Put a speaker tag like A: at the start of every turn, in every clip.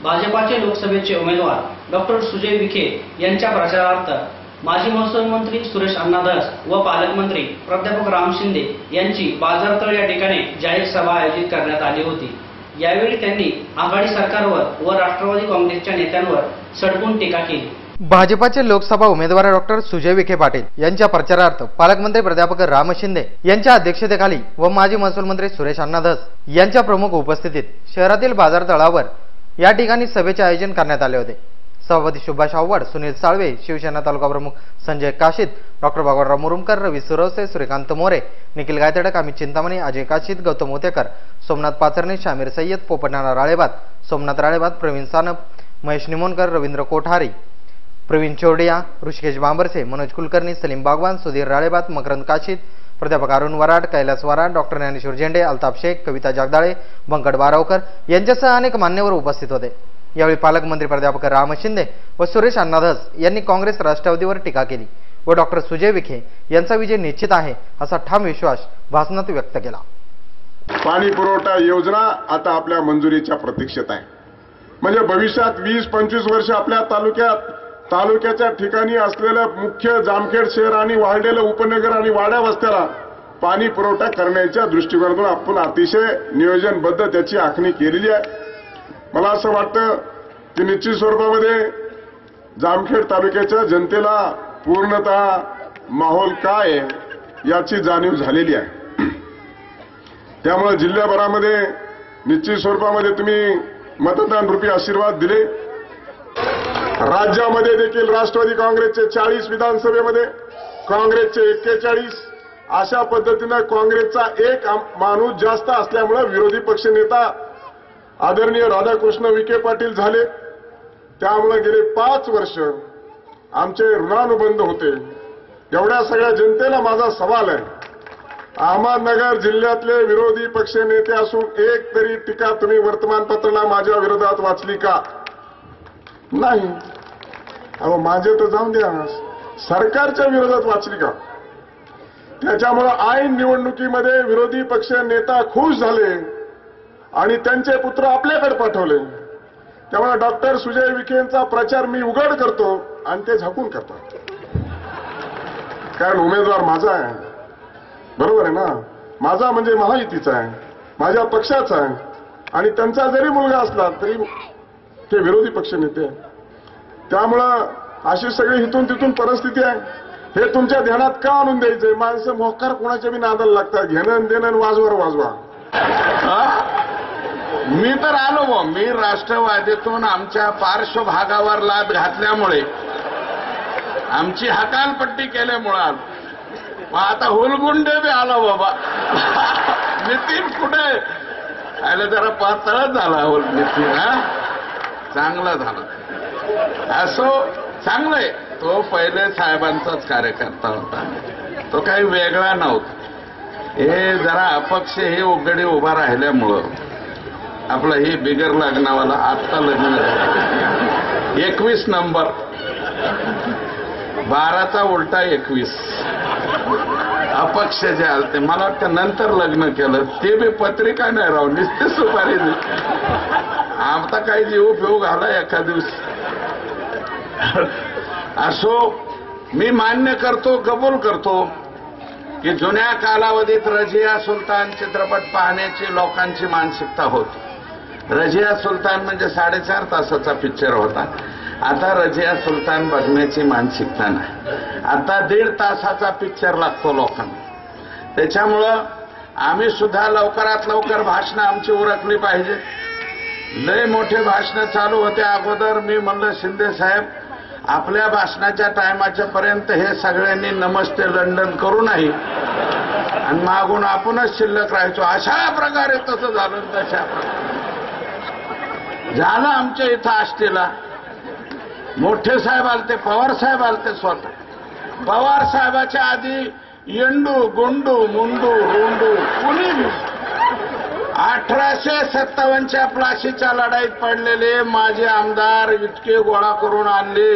A: भाजपाचे लोकसभेचे उमेदवार डॉक्टर सुजय विखे यांच्या प्रचारार्थ माजी महसूल मंत्री सुरेश अण्णा धस व पालकमंत्री प्राध्यापक राम शिंदे यांची बाजारतळ या ठिकाणी जाहीर सभा आयोजित करण्यात आली होती। यावेळी त्यांनी आघाडी सरकारवर व राष्ट्रवादी काँग्रेसच्या नेत्यांवर सडकून टीका केली।
B: भाजपाचे लोकसभा उमेदवार डॉक्टर सुजय विखे पाटील यांच्या प्रचारार्थ पालकमंत्री प्राध्यापक राम शिंदे यांच्या अध्यक्षतेखाली व माजी महसूल मंत्री सुरेश अण्णा धस यांच्या प्रमुख उपस्थितीत शहरातील बाजारतळावर या ठिकाणी सभेचे आयोजन करण्यात आले होते। सभापती सुभाष आव्हाड, सुनील साळवे, शिवसेना तालुका प्रमुख संजय काशीद, डॉक्टर भगवानराव मुरुमकर, रवी सुरवसे, सूर्यकांत मोरे, निखिल गायतडक, अमित चिंतामणी, अजय काशीद, गौतम उतेकर, सोमनाथ पाचरणे, शामीर सय्यद, पोपटनाना राळेबात, सोमनाथ राळेबात, प्रवीण सानप, महेश निमोणकर, रवींद्र कोठारी, प्रवीण चोरडिया, ऋषिकेश बांबरसे, मनोज कुलकर्णी, सलीम बागवान, सुधीर राळेबात, मकरंद काशीद, प्राध्यापक अरुण वराड, कैलास वराड, डॉक्टर ज्ञानेश्वर झेंडे, अल्ताफ शेख, कविता जगदाळे, बंकट बारावकर यांच्यासह अनेक मान्यवर उपस्थित होते। यावेळी पालकमंत्री प्राध्यापक राम शिंदे व सुरेश अण्णा धस यांनी काँग्रेस राष्ट्रवादीवर टीका केली व डॉक्टर सुजय विखे यांचा विजय निश्चित आहे असा ठाम विश्वास भाषणात व्यक्त केला।
C: पाणी पुरवठा योजना आता आपल्या मंजुरीच्या प्रतीक्षेत आहे। म्हणजे भविष्यात 20-25 वर्ष आपल्या तालुक्याच्या ठिकाणी असलेल्या मुख्य जामखेड शहर आणि वाढलेलं उपनगर आणि वाड्या वस्त्याला पाणी पुरवठा करण्याच्या दृष्टिकोनातून आपण अतिशय नियोजनबद्ध त्याची आखणी केलेली आहे। मला असं वाटतं की निश्चित स्वरूपामध्ये जामखेड तालुक्याच्या जनतेला पूर्णतः माहोल काय आहे याची जाणीव झालेली आहे। त्यामुळे जिल्ह्याभरामध्ये निश्चित स्वरूपामध्ये तुम्ही मतदान रूपी आशीर्वाद दिले। राज्यामध्ये देखील राष्ट्रवादी काँग्रेसचे 40 विधानसभेमध्ये, काँग्रेसचे 41, अशा पद्धतीनं काँग्रेसचा एक माणूस जास्त असल्यामुळे विरोधी पक्षनेता आदरणीय राधाकृष्ण विखे पाटील झाले। त्यामुळे गेले 5 वर्ष आमचे ऋणानुबंध होते। एवढ्या सगळ्या जनतेला माझा सवाल आहे, अहमदनगर जिल्ह्यातले विरोधी पक्ष नेते असून एक तरी टीका तुम्ही वर्तमानपत्राला माझ्या विरोधात वाचली का? नाही। अहो माझे तर जाऊन द्या, सरकारच्या विरोधात वाचली का? त्याच्यामुळे ऐन निवडणुकीमध्ये विरोधी पक्ष नेता खुश झाले आणि त्यांचे पुत्र आपल्याकडे पाठवले। त्यामुळे डॉक्टर सुजय विखेंचा प्रचार मी उघड करतो आणि ते झाकून करतो, कारण उमेदवार माझा आहे, बरोबर आहे ना? माझा म्हणजे महायुतीचा आहे, माझ्या पक्षाचा आहे आणि त्यांचा जरी मुलगा असला तरी ते विरोधी पक्ष नेते आहे। त्यामुळं अशी सगळी इथून तिथून परिस्थिती आहे। हे तुमच्या ध्यानात का आणून द्यायचंय? माणसं मोकार कोणाच्या बी नादाला लागतात, घेणं देणं वाजवर वाजवा।
D: मी तर आलो, मी राष्ट्रवादीतून आमच्या पार्श्वभागावर लाद घातल्यामुळे, आमची हकालपट्टी केल्यामुळे आलो। मग आता हुलगुंडे बी आला बाबा, नितीन कुठे आलं? जरा पातळच झाला नितीन, चांगला झाला। असो, चांगलंय। तो पहिले साहेबांचाच कार्यकर्ता होता, तो काही वेगळा नव्हता। हे जरा अपक्ष हे उघडी उभा राहिल्यामुळं आपलं हे बिगर लग्नावाला आत्ता लग्न 21 नंबर, 12चा उलटा 21 अपक्ष जे आलते, मला वाटतं नंतर लग्न केलं, ते बी पत्रिका नाही राहून नुसते सुपारी दिली। आता काही जीव फेऊ घाला एका दिवशी। असो, मी मान्य करतो, कबूल करतो की जुन्या कालावधीत रझिया सुलतान चित्रपट पाहण्याची लोकांची मानसिकता होती। रझिया सुलतान म्हणजे 4.5 तासाचा पिक्चर होता। आता रझिया सुलतान बघण्याची मानसिकता नाही, आता 1.5 तासाचा पिक्चर लागतो लोकांना। त्याच्यामुळं आम्ही सुद्धा लवकरात लवकर भाषणं आमची उरकली पाहिजे। लय मोठे भाषणं चालू होते अगोदर। मी म्हणलं शिंदे साहेब, आपल्या भाषणाच्या टायमाच्या पर्यंत हे सगळ्यांनी नमस्ते लंडन करू नाही आणि मागून आपणच शिल्लक राहायचो। अशा प्रकारे तसं झालं, तशा झालं आमच्या इथं आष्टीला। मोठे साहेब आलते, पवार साहेब आलते स्वतः। पवार साहेबाच्या आधी येंडू, गोंडू, मुंडू, रोंडू कुणी 1857च्या प्लाशीच्या लढाईत पडलेले माझे आमदार इतके गोळा करून आणले।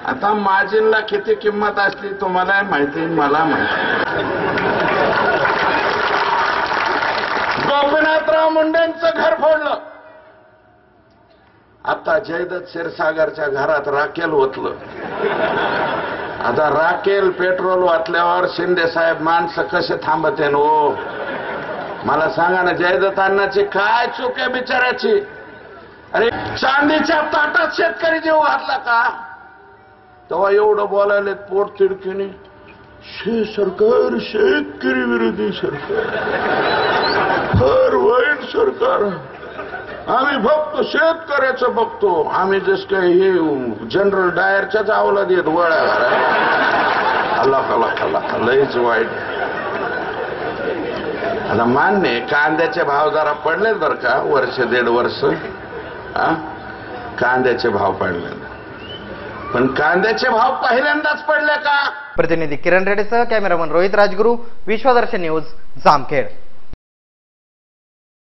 D: आता माजींना किती किंमत असली तुम्हाला माहिती, मला माहिती। गोपीनाथराव मुंडेंचं घर फोडलं, आता जयदत्त क्षीरसागरच्या घरात राखेल ओतलं. आता राखेल पेट्रोल वाटल्यावर शिंदे साहेब माणसं कसे थांबते हो? मला सांगा ना, जयदत्त अण्णाची काय चूक आहे बिचाऱ्याची? अरे चांदीच्या ताटात शेतकरी जीव घातला का? तेव्हा एवढं बोलायला पोट तिडकीने, सरकार शेतकरी विरोधी सरकार, हर वाईट सरकार. आम्ही फक्त शेतकऱ्याचं बघतो. आम्ही जस काय हे जनरल डायरच्याच अवलाद येत वळ्या अल्लाह लयच वाईट. आता मान्य कांद्याचे भाव जरा पडलेत बरं का, वर्ष 1.5 वर्ष कांद्याचे भाव पडले, पण कांद्याचे भाव पहिल्यांदाच पडले का?
B: प्रतिनिधी किरण रेड्डीसह कॅमेरामन रोहित राजगुरू, विश्वदर्शन न्यूज, जामखेड.